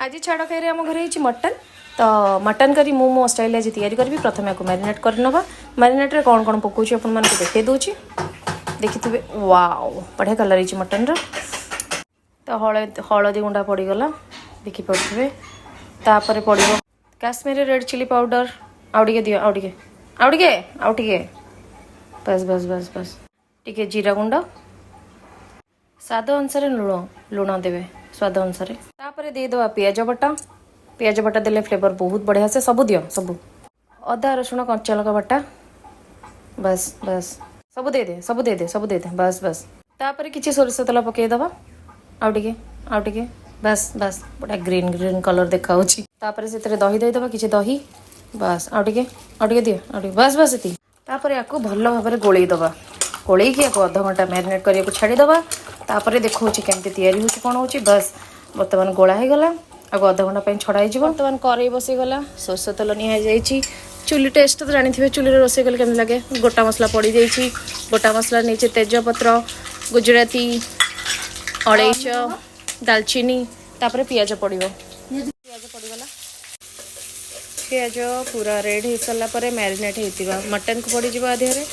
आज छाड़ खाई आम घर मटन तो मटन करी मो स्टाइल आज तैयारी करी प्रथम या मैरिनेट करनवा मैरिनेट रे कौन कौन पकाउछि अपन मानक देखै दोछि देखिथिबे वाओ बढ़िया कलर हिची मटन रो तो हलदी गुंडा पड़गला देखि पड़े तापर पड़ो काश्मीरी रेड चिली पाउडर आउटे दियो आउटे बस बस बस बस टिके जीरा गुंड स्वाद अनुसार लुण देवे स्वाद अनुसार तापर देदेवा पियाज बटा देले फ्लेवर बहुत बढ़िया से सब दियो सब अदा रसुण कच्चा लगा बटा बस बस सब दे दे बस बस तापर किछि सोरिष तेल पकेदवा आउटे बस बस बड़ा ग्रीन ग्रीन कलर देखा तापर से दही देदेवा किछि दही बस आउटे दियो आउटे बस बस ये तापर याको भल भाव गोलैदवा गोलैकी अध घंटा मैरिनेट करने छाड़ीदवा तापर देखा केमती तैयारी हो कौन हो बस बर्तमान गोला हो गला आगे अध घंटा छड़ा बर्तमान कड़े बसीगला सोरष तेल नि चुली टेस्ट तो जानी थे चुली रोसे कले केमती लगे गोटा मसला पड़ जाइए गोटा मसला नहीं तेजपत्र गुजराती अलैच दालचीनी तापर पियाज पड़ो पियाज पड़गला पियाज पूरा रेड हो सारा पर मैरिनेट होता मटन को पड़ जावा देहरे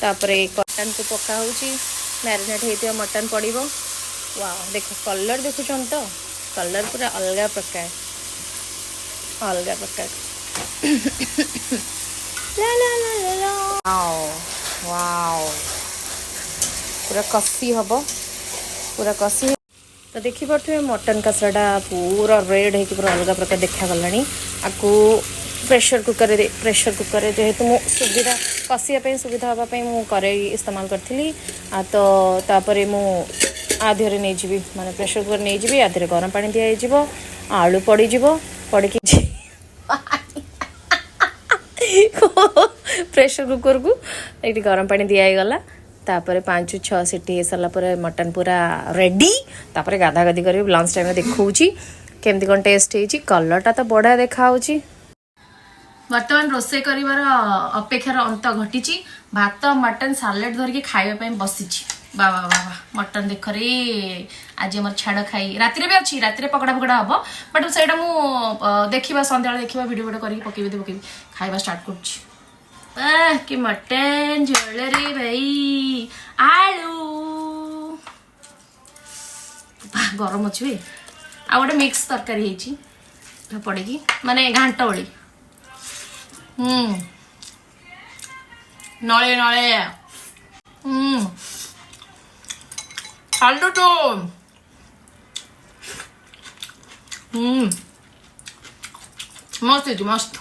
तापर मटन को पका मैरिनेट होता मटन पड़ो वाह देख कलर देखुन तो कलर पूरा अलग प्रकार ला ला ला ला ला वाओ पूरा कसी हम पूरा कसी तो देखी पारे मटन कसाटा पूरा रेड हो पूरा अलग प्रकार देखा गलानी आपको प्रेशर कुकर जेहेतु मु सुविधा कसिया सुविधा हाँपाई मुझे इस्तेमाल करी तो तापर मु आधे नहीं जी माने प्रेशर कुकर नहीं जी आधे गरम पानी दिजाव आलू पड़ पड़ी प्रेशर कुकर को एक गरम पानी दिगला तापर 5-6 सीटी सारापर मटन पूरा रेडी तापर गाधा गाधी कर लंच टाइम देखा केमती कौन टेस्ट होती कलरटा तो बढ़िया देखा बर्तमान रोसे कर अपेक्षार अंत घटी भात मटन सालेड धरिकी खावाई बसी बाबा बाबा मटन देख रे आज आम छाड़ खाई राति भी अच्छी राति पकड़ा पकड़ा हम बट से देखा सन्ध्या देखा भिडियो भिडियो पकेबी खाଇବା स्टार्ट कर कि मटन झोल रे भाई आलू गरम अच्छे आ गोटे मिक्स तरकारी पड़ी माने घांट बड़ी नले नले आलू तो मस्त मस्त